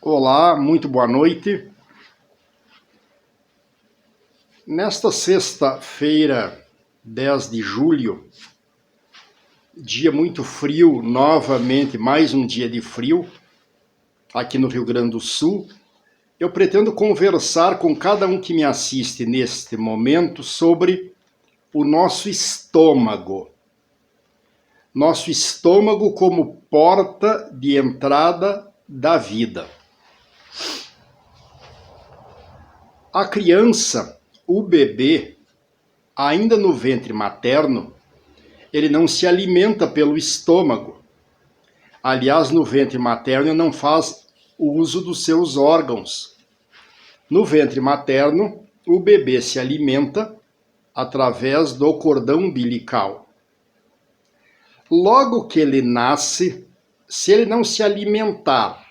Olá, muito boa noite. Nesta sexta-feira, 10 de julho, dia muito frio, novamente mais um dia de frio, aqui no Rio Grande do Sul. Eu pretendo conversar com cada um que me assiste neste momento sobre o nosso estômago. Nosso estômago como porta de entrada da vida. A criança, o bebê, ainda no ventre materno, ele não se alimenta pelo estômago. Aliás, no ventre materno não faz uso dos seus órgãos. No ventre materno, o bebê se alimenta através do cordão umbilical. Logo que ele nasce, se ele não se alimentar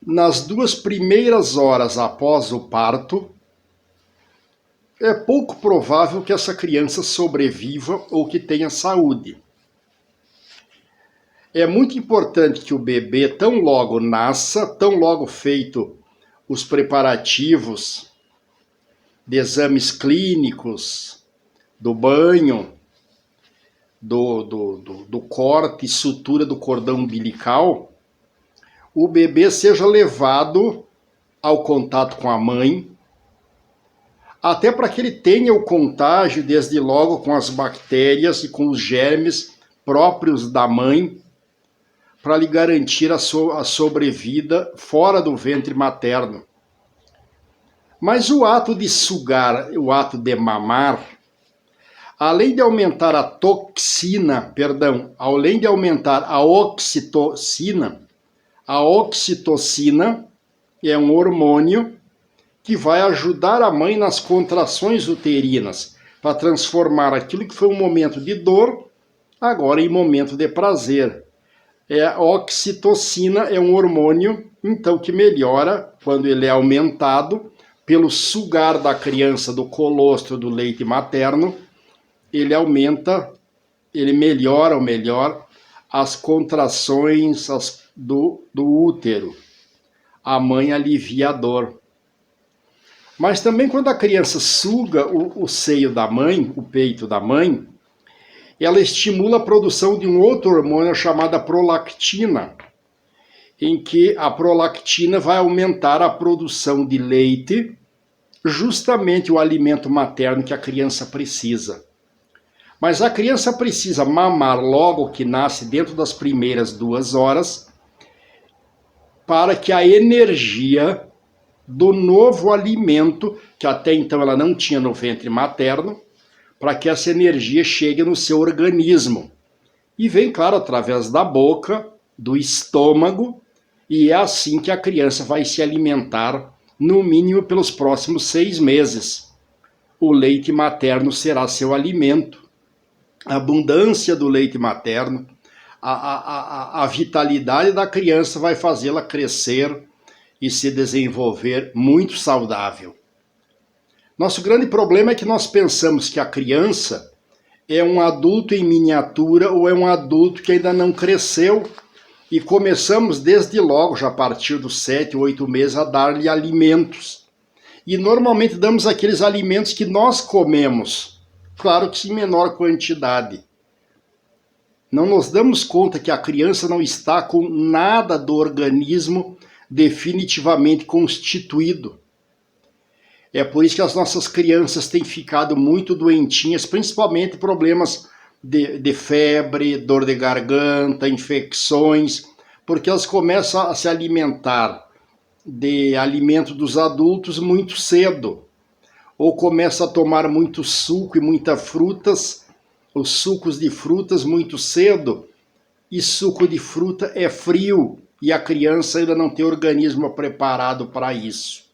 nas 2 primeiras horas após o parto, é pouco provável que essa criança sobreviva ou que tenha saúde. É muito importante que o bebê, tão logo nasça, tão logo feito os preparativos de exames clínicos, do banho, do corte e sutura do cordão umbilical, o bebê seja levado ao contato com a mãe, até para que ele tenha o contágio desde logo com as bactérias e com os germes próprios da mãe, para lhe garantir a sobrevida fora do ventre materno. Mas o ato de sugar, o ato de mamar, além de aumentar a toxina, além de aumentar a oxitocina é um hormônio que vai ajudar a mãe nas contrações uterinas, para transformar aquilo que foi um momento de dor, agora em momento de prazer. A oxitocina é um hormônio, então, que melhora quando ele é aumentado pelo sugar da criança do colostro do leite materno, ele melhora as contrações do útero. A mãe alivia a dor. Mas também quando a criança suga o seio da mãe, o peito da mãe, ela estimula a produção de um outro hormônio chamado prolactina, em que a prolactina vai aumentar a produção de leite, justamente o alimento materno que a criança precisa. Mas a criança precisa mamar logo que nasce, dentro das primeiras 2 horas, para que a energia do novo alimento, que até então ela não tinha no ventre materno, para que essa energia chegue no seu organismo. E vem, claro, através da boca, do estômago, e é assim que a criança vai se alimentar, no mínimo pelos próximos 6 meses. O leite materno será seu alimento. A abundância do leite materno, a vitalidade da criança vai fazê-la crescer e se desenvolver muito saudável. Nosso grande problema é que nós pensamos que a criança é um adulto em miniatura ou é um adulto que ainda não cresceu e começamos desde logo, já a partir dos 7, 8 meses, a dar-lhe alimentos. E normalmente damos aqueles alimentos que nós comemos, claro que em menor quantidade. Não nos damos conta que a criança não está com nada do organismo definitivamente constituído. É por isso que as nossas crianças têm ficado muito doentinhas, principalmente problemas de febre, dor de garganta, infecções, porque elas começam a se alimentar de alimento dos adultos muito cedo, ou começam a tomar muito suco e muitas frutas, os sucos de frutas muito cedo, e suco de fruta é frio, e a criança ainda não tem organismo preparado para isso.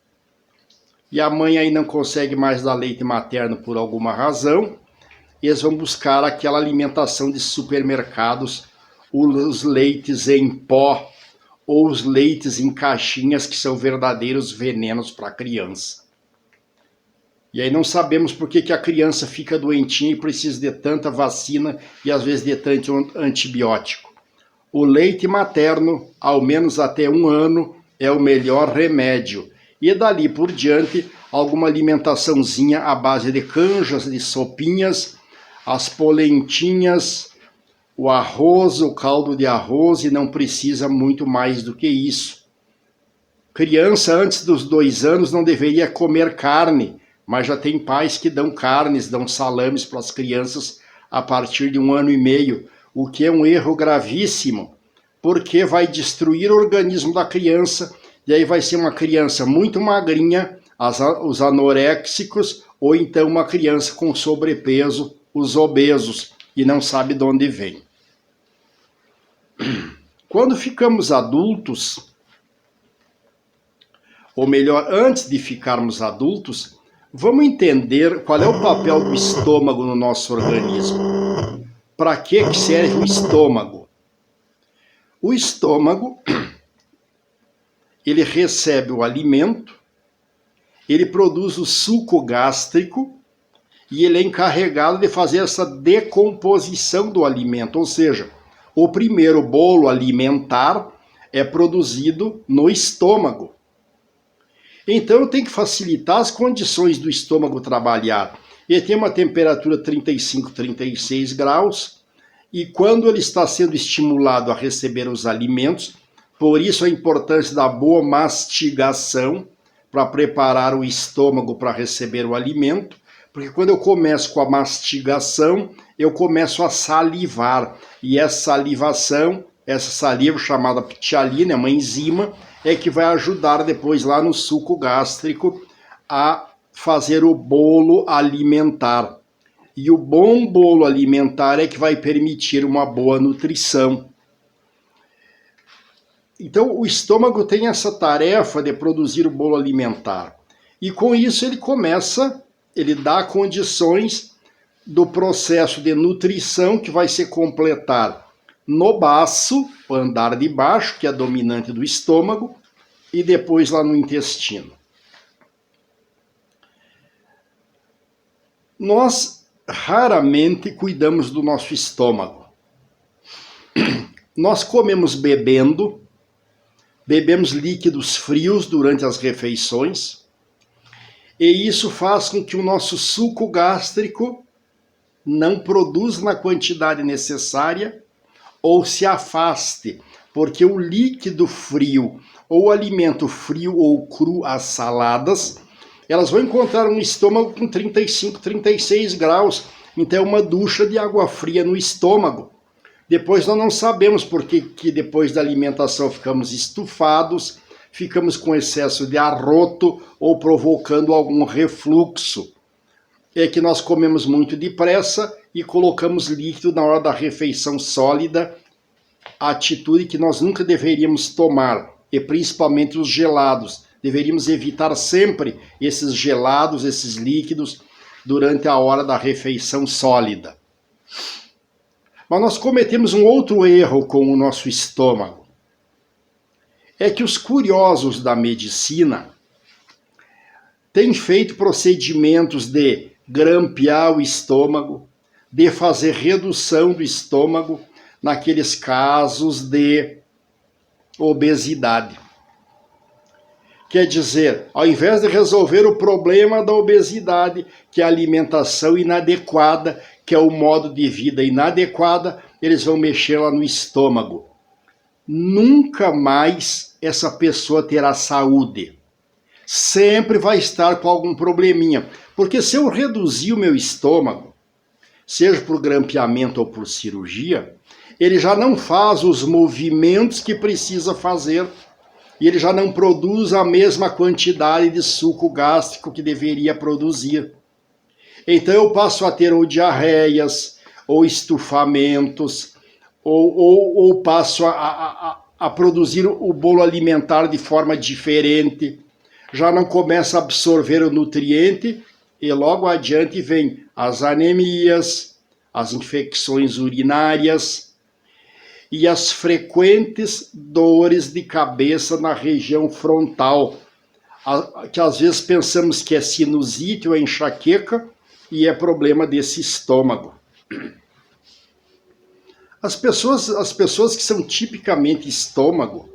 E a mãe aí não consegue mais dar leite materno por alguma razão, eles vão buscar aquela alimentação de supermercados, os leites em pó, ou os leites em caixinhas, que são verdadeiros venenos para a criança. E aí não sabemos por que a criança fica doentinha e precisa de tanta vacina e às vezes de tanto antibiótico. O leite materno, ao menos até 1 ano, é o melhor remédio. E dali por diante, alguma alimentaçãozinha à base de canjas, de sopinhas, as polentinhas, o arroz, o caldo de arroz, e não precisa muito mais do que isso. Criança antes dos 2 anos não deveria comer carne, mas já tem pais que dão carnes, dão salames para as crianças a partir de 1 ano e meio, o que é um erro gravíssimo, porque vai destruir o organismo da criança, e aí vai ser uma criança muito magrinha, os anoréxicos, ou então uma criança com sobrepeso, os obesos, e não sabe de onde vem. Quando ficamos adultos, ou melhor, antes de ficarmos adultos, vamos entender qual é o papel do estômago no nosso organismo. Para que serve o estômago? O estômago, ele recebe o alimento, ele produz o suco gástrico e ele é encarregado de fazer essa decomposição do alimento, ou seja, o primeiro bolo alimentar é produzido no estômago. Então eu tenho que facilitar as condições do estômago trabalhar. Ele tem uma temperatura 35, 36 graus, e quando ele está sendo estimulado a receber os alimentos, por isso a importância da boa mastigação, para preparar o estômago para receber o alimento, porque quando eu começo com a mastigação, eu começo a salivar, e essa salivação, essa saliva chamada ptialina, é uma enzima, é que vai ajudar depois lá no suco gástrico a fazer o bolo alimentar. E o bom bolo alimentar é que vai permitir uma boa nutrição. Então o estômago tem essa tarefa de produzir o bolo alimentar. E com isso ele dá condições do processo de nutrição que vai se completar no baço, o andar de baixo, que é dominante do estômago, e depois lá no intestino. Nós raramente cuidamos do nosso estômago. Nós comemos bebemos líquidos frios durante as refeições, e isso faz com que o nosso suco gástrico não produza na quantidade necessária ou se afaste, porque o líquido frio ou o alimento frio ou cru, as saladas, elas vão encontrar um estômago com 35, 36 graus, então é uma ducha de água fria no estômago. Depois nós não sabemos por que depois da alimentação ficamos estufados, ficamos com excesso de arroto ou provocando algum refluxo. É que nós comemos muito depressa e colocamos líquido na hora da refeição sólida, a atitude que nós nunca deveríamos tomar, e principalmente os gelados. Deveríamos evitar sempre esses gelados, esses líquidos, durante a hora da refeição sólida. Mas nós cometemos um outro erro com o nosso estômago. É que os curiosos da medicina têm feito procedimentos de grampear o estômago, de fazer redução do estômago naqueles casos de obesidade. Quer dizer, ao invés de resolver o problema da obesidade, que é a alimentação inadequada, que é o modo de vida inadequada, eles vão mexer lá no estômago. Nunca mais essa pessoa terá saúde. Sempre vai estar com algum probleminha. Porque se eu reduzir o meu estômago, seja por grampeamento ou por cirurgia, ele já não faz os movimentos que precisa fazer e ele já não produz a mesma quantidade de suco gástrico que deveria produzir. Então eu passo a ter ou diarreias, ou estufamentos, ou passo a produzir o bolo alimentar de forma diferente, já não começa a absorver o nutriente e logo adiante vem as anemias, as infecções urinárias e as frequentes dores de cabeça na região frontal, que às vezes pensamos que é sinusite ou enxaqueca e é problema desse estômago. As pessoas que são tipicamente estômago,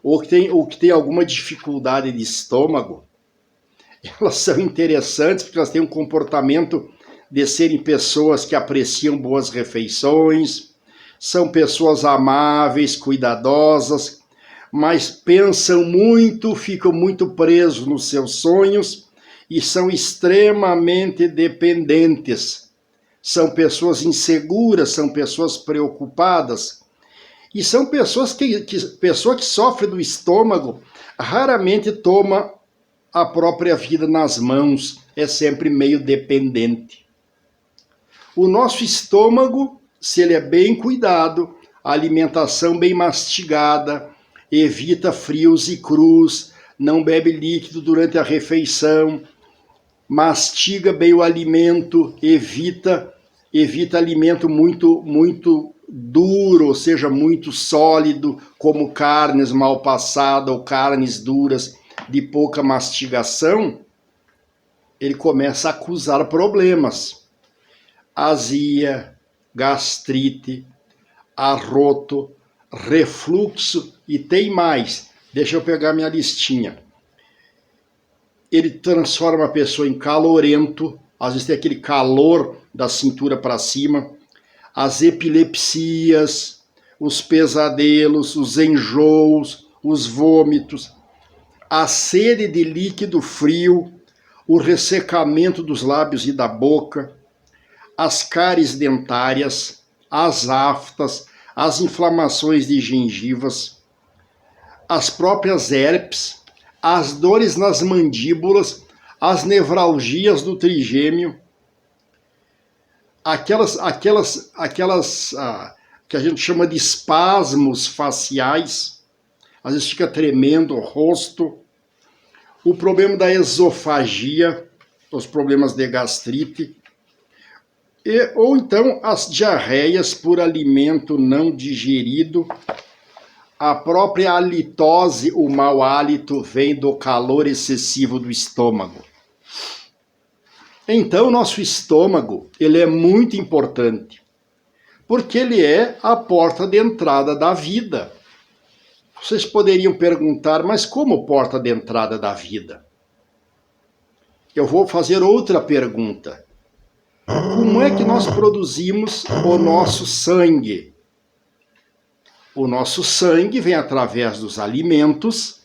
ou que tem alguma dificuldade de estômago, elas são interessantes porque elas têm um comportamento de serem pessoas que apreciam boas refeições, são pessoas amáveis, cuidadosas, mas pensam muito, ficam muito presos nos seus sonhos e são extremamente dependentes. São pessoas inseguras, são pessoas preocupadas e são pessoas pessoa que sofre do estômago raramente toma a própria vida nas mãos, é sempre meio dependente. O nosso estômago, se ele é bem cuidado, a alimentação bem mastigada, evita frios e crus, não bebe líquido durante a refeição, mastiga bem o alimento, evita alimento muito duro, ou seja, muito sólido, como carnes mal passadas ou carnes duras de pouca mastigação, ele começa a acusar problemas. Azia, gastrite, arroto, refluxo e tem mais. Deixa eu pegar minha listinha. Ele transforma a pessoa em calorento, às vezes tem aquele calor da cintura para cima, as epilepsias, os pesadelos, os enjoos, os vômitos, a sede de líquido frio, o ressecamento dos lábios e da boca, as cáries dentárias, as aftas, as inflamações de gengivas, as próprias herpes, as dores nas mandíbulas, as nevralgias do trigêmeo, aquelas que a gente chama de espasmos faciais, às vezes fica tremendo o rosto, o problema da esofagia, os problemas de gastrite, ou então as diarreias por alimento não digerido. A própria halitose, o mau hálito, vem do calor excessivo do estômago. Então, nosso estômago, ele é muito importante, porque ele é a porta de entrada da vida. Vocês poderiam perguntar, mas como porta de entrada da vida? Eu vou fazer outra pergunta. Como é que nós produzimos o nosso sangue? O nosso sangue vem através dos alimentos,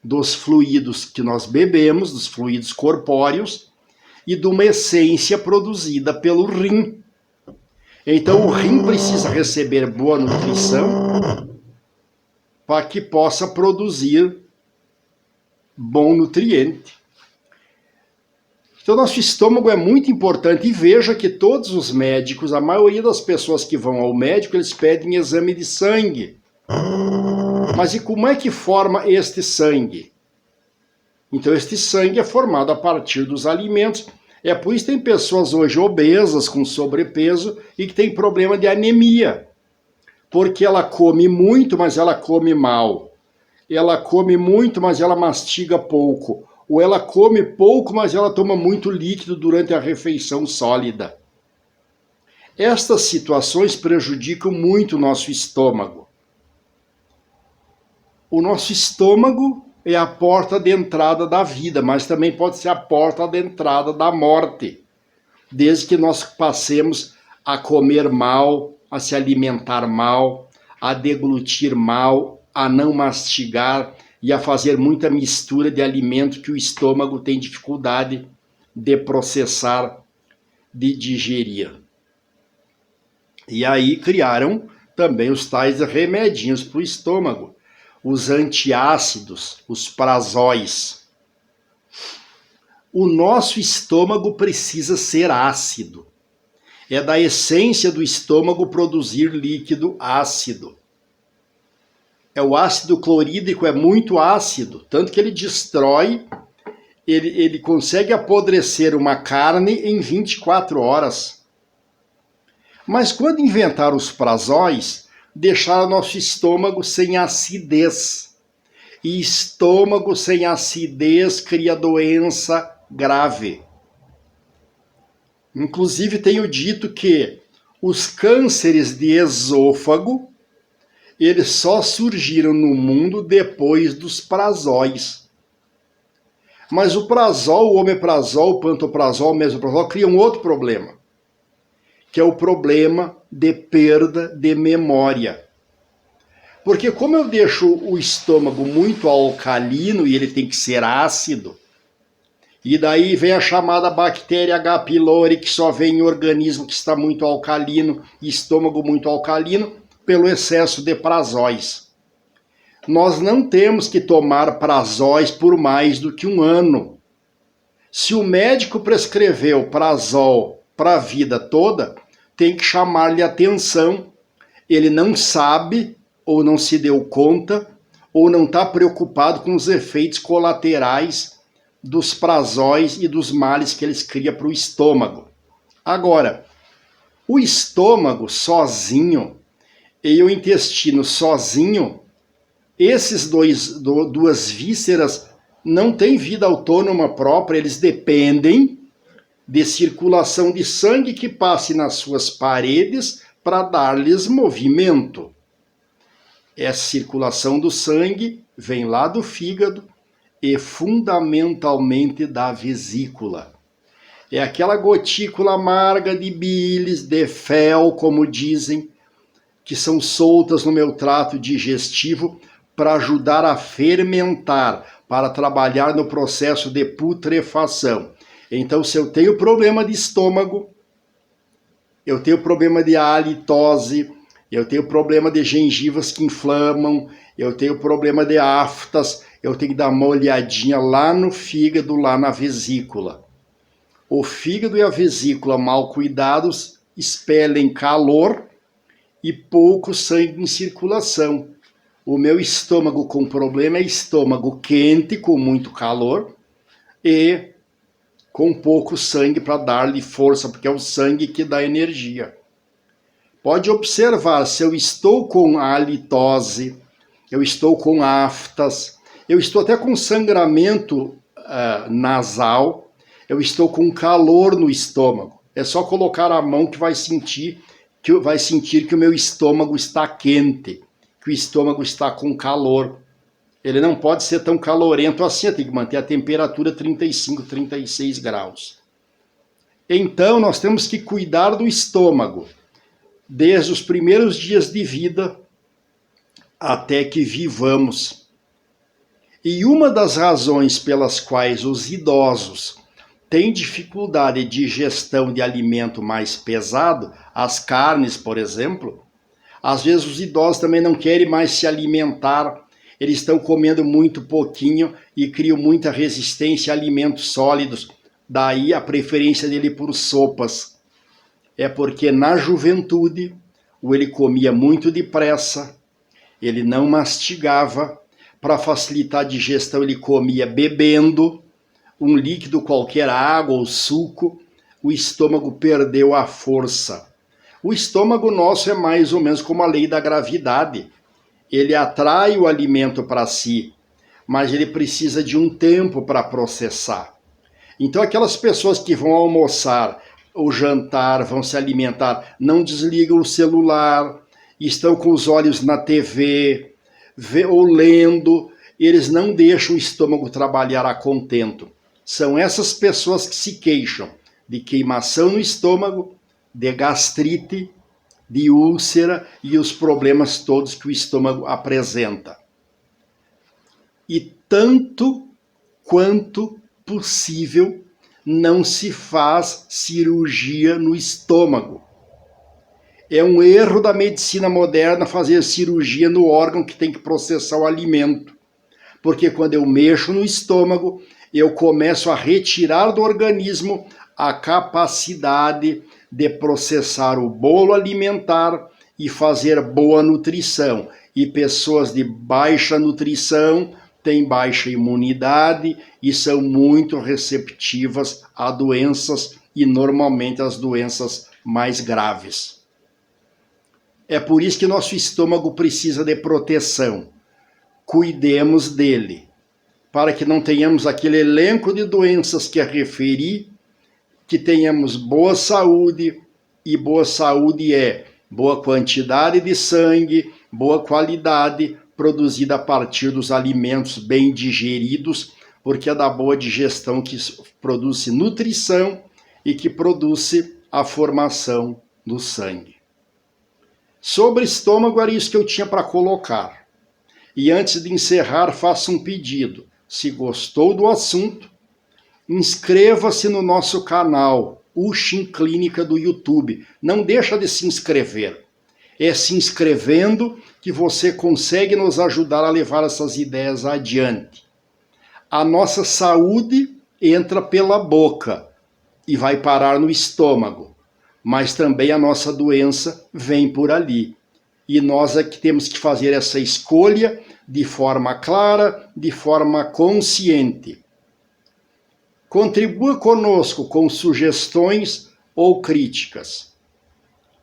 dos fluidos que nós bebemos, dos fluidos corpóreos, e de uma essência produzida pelo rim. Então o rim precisa receber boa nutrição para que possa produzir bom nutriente. Então nosso estômago é muito importante e veja que todos os médicos, a maioria das pessoas que vão ao médico, eles pedem exame de sangue. Mas e como é que forma este sangue? Então este sangue é formado a partir dos alimentos. É por isso que tem pessoas hoje obesas, com sobrepeso e que tem problema de anemia. Porque ela come muito, mas ela come mal. Ela come muito, mas ela mastiga pouco. Ou ela come pouco, mas ela toma muito líquido durante a refeição sólida. Estas situações prejudicam muito o nosso estômago. O nosso estômago é a porta de entrada da vida, mas também pode ser a porta de entrada da morte, desde que nós passemos a comer mal, a se alimentar mal, a deglutir mal, a não mastigar e a fazer muita mistura de alimento que o estômago tem dificuldade de processar, de digerir. E aí criaram também os tais remedinhos para o estômago, os antiácidos, os prazóis. O nosso estômago precisa ser ácido. É da essência do estômago produzir líquido ácido. O ácido clorídrico é muito ácido, tanto que ele destrói, ele consegue apodrecer uma carne em 24 horas. Mas quando inventaram os prazóis, deixaram nosso estômago sem acidez. E estômago sem acidez cria doença grave. Inclusive tenho dito que os cânceres de esôfago, eles só surgiram no mundo depois dos prazóis. Mas o prazol, o omeprazol, o pantoprazol, o mesoprazol criam um outro problema, que é o problema de perda de memória. Porque como eu deixo o estômago muito alcalino e ele tem que ser ácido, e daí vem a chamada bactéria H. pylori, que só vem em organismo que está muito alcalino, estômago muito alcalino, pelo excesso de prazóis. Nós não temos que tomar prazóis por mais do que um ano. Se o médico prescreveu prazol para a vida toda, tem que chamar-lhe atenção. Ele não sabe, ou não se deu conta, ou não está preocupado com os efeitos colaterais dos prazóis e dos males que eles criam para o estômago. Agora, o estômago sozinho e o intestino sozinho, esses duas vísceras não têm vida autônoma própria, eles dependem de circulação de sangue que passe nas suas paredes para dar-lhes movimento. Essa circulação do sangue vem lá do fígado e fundamentalmente da vesícula. É aquela gotícula amarga de bilis, de fel, como dizem, que são soltas no meu trato digestivo para ajudar a fermentar, para trabalhar no processo de putrefação. Então, se eu tenho problema de estômago, eu tenho problema de halitose, eu tenho problema de gengivas que inflamam, eu tenho problema de aftas, eu tenho que dar uma olhadinha lá no fígado, lá na vesícula. O fígado e a vesícula mal cuidados expelem calor e pouco sangue em circulação. O meu estômago com problema é estômago quente, com muito calor, e com pouco sangue para dar-lhe força, porque é o sangue que dá energia. Pode observar, se eu estou com halitose, eu estou com aftas, eu estou até com sangramento nasal, eu estou com calor no estômago. É só colocar a mão que vai sentir que o meu estômago está quente, que o estômago está com calor. Ele não pode ser tão calorento assim, tem que manter a temperatura 35, 36 graus. Então, nós temos que cuidar do estômago, desde os primeiros dias de vida até que vivamos. E uma das razões pelas quais os idosos têm dificuldade de digestão de alimento mais pesado, as carnes, por exemplo, às vezes os idosos também não querem mais se alimentar, eles estão comendo muito pouquinho e criam muita resistência a alimentos sólidos, daí a preferência dele por sopas. É porque na juventude, ou ele comia muito depressa, ele não mastigava, para facilitar a digestão ele comia bebendo, um líquido qualquer, água ou suco, o estômago perdeu a força. O estômago nosso é mais ou menos como a lei da gravidade. Ele atrai o alimento para si, mas ele precisa de um tempo para processar. Então aquelas pessoas que vão almoçar ou jantar, vão se alimentar, não desligam o celular, estão com os olhos na TV, ou lendo, eles não deixam o estômago trabalhar a contento. São essas pessoas que se queixam de queimação no estômago, de gastrite, de úlcera e os problemas todos que o estômago apresenta. E tanto quanto possível, não se faz cirurgia no estômago. É um erro da medicina moderna fazer cirurgia no órgão que tem que processar o alimento. Porque quando eu mexo no estômago, eu começo a retirar do organismo a capacidade de processar o bolo alimentar e fazer boa nutrição. E pessoas de baixa nutrição têm baixa imunidade e são muito receptivas a doenças e normalmente as doenças mais graves. É por isso que nosso estômago precisa de proteção. Cuidemos dele, para que não tenhamos aquele elenco de doenças que referi, que tenhamos boa saúde, e boa saúde é boa quantidade de sangue, boa qualidade, produzida a partir dos alimentos bem digeridos, porque é da boa digestão que produz nutrição e que produz a formação do sangue. Sobre estômago, era isso que eu tinha para colocar. E antes de encerrar, faço um pedido. Se gostou do assunto, inscreva-se no nosso canal, Uxim Clínica do YouTube. Não deixa de se inscrever. É se inscrevendo que você consegue nos ajudar a levar essas ideias adiante. A nossa saúde entra pela boca e vai parar no estômago, mas também a nossa doença vem por ali. E nós é que temos que fazer essa escolha de forma clara, de forma consciente. Contribua conosco com sugestões ou críticas.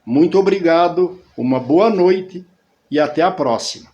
Muito obrigado, uma boa noite e até a próxima.